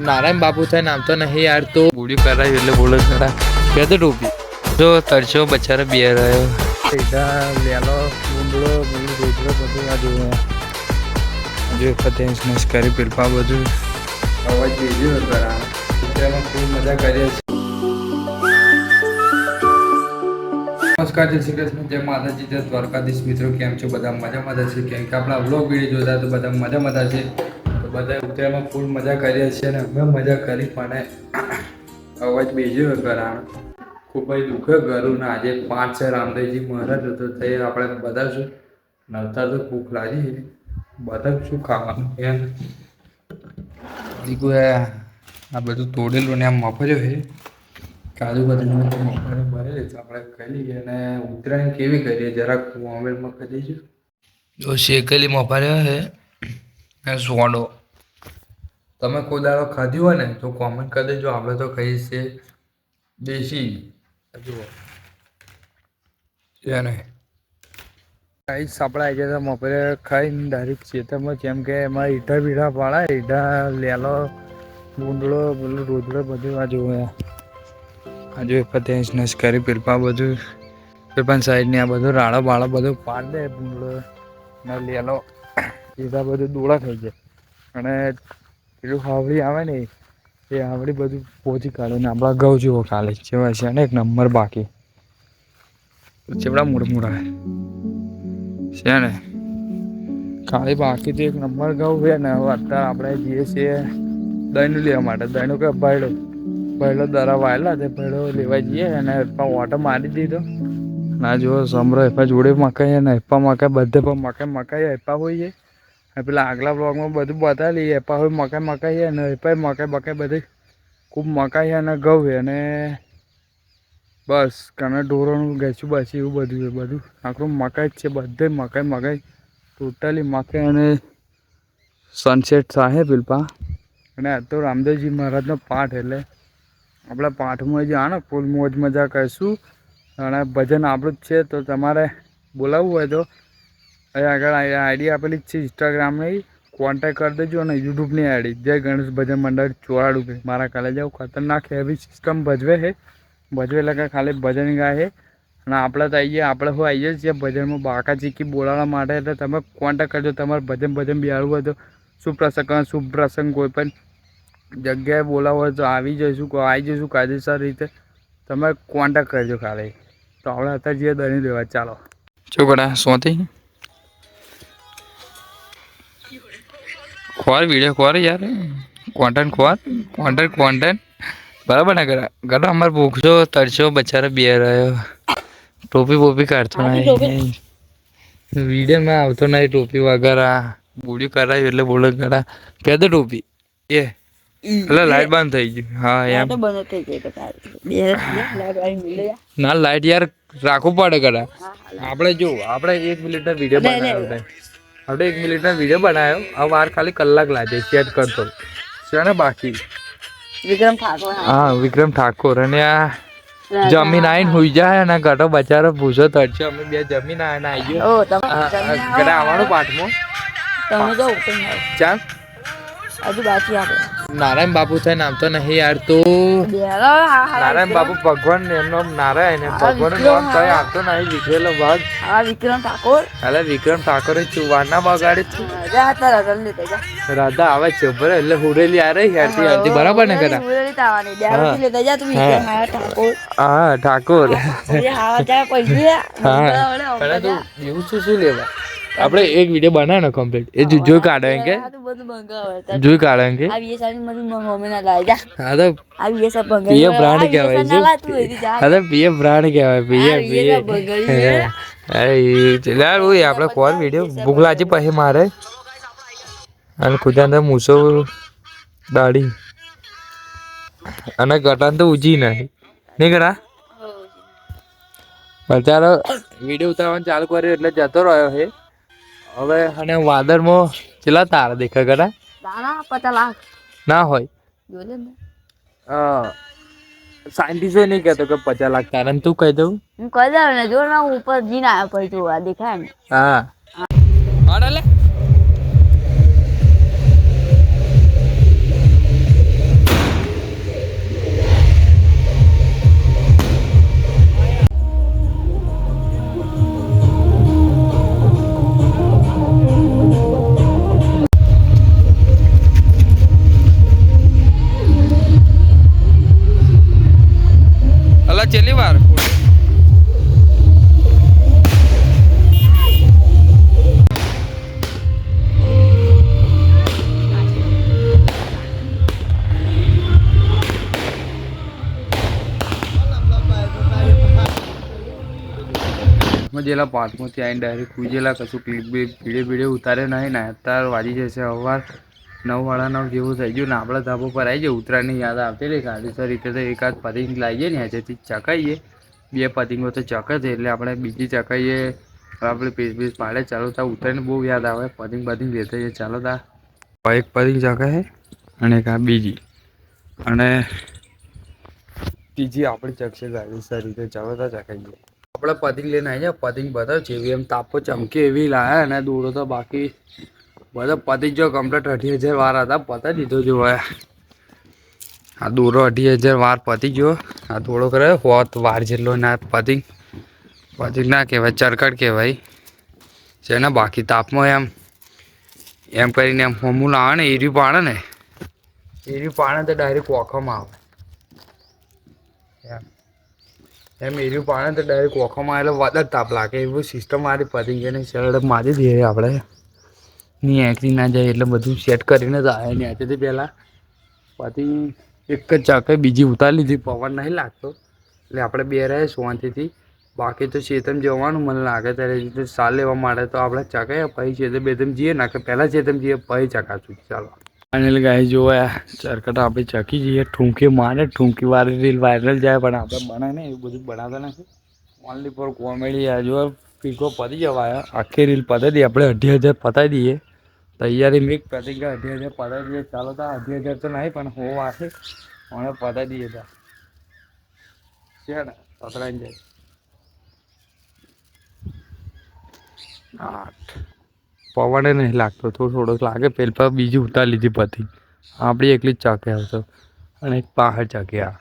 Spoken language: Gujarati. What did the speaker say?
નારાયણ બાપુ થાય નામ તો નહીં યાર તો બુડી કરાવી એટલે બોલો ખરા કે તો ટોપી જો તરસો બચારા બે રહ્યો સીધા લેલો ગુંદડો રોજડો બધું આ જોયું જો ફતેશ કરી પીરપા બધું અવાજ બીજો કરા તેમાં ખૂબ મજા કરીએ છીએ. નમસ્કાર જય શ્રી કૃષ્ણ, જય માતાજી, જય દ્વારકાધીશ. મિત્રો કેમ છો? બધા મજામાં છે. કેમ કે આપણા વ્લોગ વિડીયો જોતા તો બધા મજામાં છે. તો બધા ઉત્તરાયણમાં ફૂલ મજા કરીએ છીએ અને અમે મજા કરી પણ અવાજ બીજો કરાણ ખૂબ જ દુઃખ કરું ને આજે 5 છે રામદેવજી મહારાજ હતો તે આપણે બધા શું નવતા તો ભૂખ લાગી બધા શું ખાવાનું એમ દીકુ આ બધું તોડેલું ને આમ મફર્યો છે કાજુ બદામ મફરે ભરેલી તો આપણે ખાઈ લઈએ અને ઉત્તરાયણ કેવી કરીએ જરાક મોબાઈલમાં કહી દેજો. જો શેકેલી મફર્યો છે ને સોડો તમે કોઈ દાડો ખાધી હોય ને તો કોમેન્ટ કરી દેજો. આપણે તો ખાઈએ છીએ દેશી જુઓ ને કઈ સાપડા આવી ગયા મફરે ખાઈને ડાયરેક્ટ ખેતરમાં જેમ કે એમાં ઈંડા બીડા પાડા ઈંડા લેલો ગુંદડો પેલું રોજડો બધું આ જોવે આજે ફતેશ કરી પીરપા બધું પીરપાન સાઈડની આ બધું રાડો બાળો બધું પાડ દે ગુંદડો ને લેલો ઈંડા બધું દોડા થઈ જાય અને પેલું હાવડી આવે ને એ હાવડી બધું પહોંચી કાઢે ને આપણા ઘઉં જેવો કાલે જેવા છે ને એક નંબર બાકી ચેવડા મોટા છે ને ખાલી બાકી તો એક નંબર ઘઉં છે ને હવે અત્યારે આપણે જઈએ છીએ દહીંનું લેવા માટે. દહીંનું કે પહેલો દરા વાયેલા તે પહેલો લેવા જઈએ અને ઓટો મારી દીધો ના જો સમરો એપા જોડે મકાઈ ને એપા મકાઈ બધે પણ મકાઈ એપા હોય છે પેલા આગલા બ્લોગમાં બધું બતાવી એપા હોય મકાઈ અને એપા મકાઈ બધી ખૂબ મકાઈ અને ઘઉં છે અને બસ કાના ઢોરોનું ગેસું બાસી એવું બધું છે બધું આખું મકાઈ જ છે બધે મકાઈ ટોટલી મકાઈ અને સનસેટ થાય પીલપા અને આ તો રામદેવજી મહારાજનો પાઠ એટલે આપણા પાઠમાં જે આ ને ફૂલ મોજ મજા કરીશું અને ભજન આપણું જ છે. તો તમારે બોલાવવું હોય તો અહીં આગળ આઈડી આપેલી જ છે ઇન્સ્ટાગ્રામની કોન્ટેક્ટ કરી દેજો અને યુટ્યુબની આઈડી જય ગણેશ ભજન મંડળ ચોરાડું કે મારા કાલે જાવ ખતરનાક હેવી સિસ્ટમ ભજવે છે એટલે કે ખાલી ભજન ગાય છે અને આપણે તો આપણે હું આવીએ છીએ ભજનમાં બાકા ચીકી બોલાવવા માટે એટલે તમે કોન્ટેક્ટ કરજો. તમારે ભજન બિહાડવું હોય તો શુભ પ્રસંગ કોઈ પણ જગ્યાએ બોલાવો હોય તો આવી જઈશું કાયદેસર રીતે તમે કોન્ટેક્ટ કરજો ખાલી. તો આપણે અત્યારે જઈએ દહીં લેવા ચાલો ચોકડા સોથી ખોર વિડીયો ખોર યાર કોન્ટેન્ટ બરાબર ને ગરો અમારે ભૂખજો તરસો બચારા બે રહ્યો ટોપી બોપી કાઢતો નહીં વિડીયોમાં આવતો નહીં ટોપી વગર બુડી કરાવી એટલે બોલો કરા કે તો ટોપી એ એટલે લાઈટ બંધ થઈ ગઈ. હા એમ ના લાઈટ યાર રાખવું પડે કરા આપણે જો આપણે 1 મિનિટનો વિડીયો બનાવ્યો આપણે 1 મિનિટનો વિડીયો બનાવ્યો આ વાર ખાલી કલાક લાગે સેટ કરતો છે ને બાકી વિક્રમ ઠાકોર અને આ જમીન આવીને હુઈ જાય અને ગટો બચારો ભૂસો તરશે અમે બે જમીન આવીને આવી ગયો આવવાનું પાઠમાં ચાલ હજુ બાકી આપણે નારાયણ બાપુ થાય નામ તો નહીં યાર તો નારાયણ બાપુ ભગવાન એમનો નારાયણ ભગવાન નામ કઈ આવતો નહીં વિખરેલો ભાગ વિક્રમ ઠાકોર એટલે વિક્રમ ઠાકોર ચુવાના બગાડે છે રાધા આવે છે બરાબર એટલે હુરેલી આ રહી હેરતી બરાબર ને કરા હા ઠાકોર હા તું એવું શું લેવા આપણે એક વિડીયો બનાવે ને કમ્પ્લીટ એ જોઈ કાઢે કે જોઈ કાઢે કે હા તો પીએ બ્રાન્ડ કહેવાય છે હા તો પીએ બ્રાન્ડ કહેવાય પીએ આપણે કોર વિડીયો ભૂખ લાગી પછી મારે અને ખુદા અંદર મૂસો દાઢી અને ગટાન તો ઉજી નહીં કરા બચારો વિડીયો ઉતારવાનું ચાલુ કર્યો એટલે જતો રહ્યો છે હવે. અને વાદળમાં કેટલા તારા દેખા કરા 50 લાખ ના હોય સાયન્ટિસ્ટ નહીં કહેતો કે 50 લાખ તારા તું કહી દઉં હું કહી દઉં ને જો ના ઉપર જીના આવ્યો પછી જોવા દેખાય ને હા હાલા ચેલી વાર જેલા પાર્કમાંથી આવીને ડાયરેક્ટ પૂજેલા કશું ક્લિપ ભીડે ઉતારે નહીં ને અત્યારે વાજી જશે સવાર 9:30 જેવું થઈ ગયું ને આપણે ધાબો પર આવી જાય ઉત્તરાયણની યાદ આવતી રહી ગાડી રીતે તો એકાદ પતંગ લાવીએ ને હજેથી ચકાઈએ 2 પતંગો તો ચકે છે એટલે આપણે બીજી ચકાઈએ આપણે પીસ પાડે ચાલો તા ઉત્તરાયણ બહુ યાદ આવે પતંગ લેતા જઈએ ચાલો તા એક પતંગ ચકાય અને એક આ બીજી અને ત્રીજી આપણી ચકશે ગાડી રીતે ચાલો તા ચકાઈએ આપણે પતંગ લઈને આવી જાય પતંગ બધા છે એમ તાપો ચમકે એવી લાયા અને દોડો તો બાકી બધા પતંગ જો કમ્પ્લીટ 80,000 વાર હતા પતા દીધો જો આ દોરો 80,000 વાર પતી ગયો આ થોડો કરે હોત વાર જેટલો ના પતંગ ના કહેવાય ચરકટ કહેવાય છે ને બાકી તાપમાં એમ કરીને એમ હોમું લાવે ને એરી પાડે તો ડાયરેક્ટ ઓખમાં આવે એમ એરી પાડે તો ડાયરેક્ટ ઓખમાં એટલે વધારે તાપ લાગે એવું સિસ્ટમ મારી પતંગ એને શરડ મારી દઈએ આપણે ની એકથી ના જાય એટલે બધું સેટ કરીને જ આવે ત્યાંથી પહેલાં પતંગ એક જ ચાકે બીજી ઉતારી લીધી પવન નહીં લાગતો એટલે આપણે બે રહે શાંતિથી બાકી તો ચેતન જવાનું મને લાગે ત્યારે સાલ લેવા માટે તો આપણે ચકાઈએ પછી ચેતન બેતન જઈએ ના કે પહેલાં ચેતન જઈએ પછી ચકાશું ચાલો અને ગાય જોવા ચરકટ આપણે ચકી જઈએ ઠૂંકી મારે ઠૂંકી વાળી રીલ વાયરલ જાય પણ આપણે બનાવે ને એવું બધું બનાવતા નથી ઓનલી ફોર કોમેડી આ જો પીકો પતી જવાય આખી રીલ પતાવી દઈએ આપણે 80,000 પતાવી દઈએ તૈયારી મેક પતંગ 80,000 પતાવી દઈએ ચાલો તા 80,000 તો નહીં પણ હો વાસે મને પતાવી દઈએ તા છે ને પકડાઈ જાય 8 પવને નહીં લાગતો થોડોક લાગે પેલા બીજી ઉતારી લીધી પતંગ આપણી એકલી જ ચાકે આવતો અને એક 65 ચાકે આ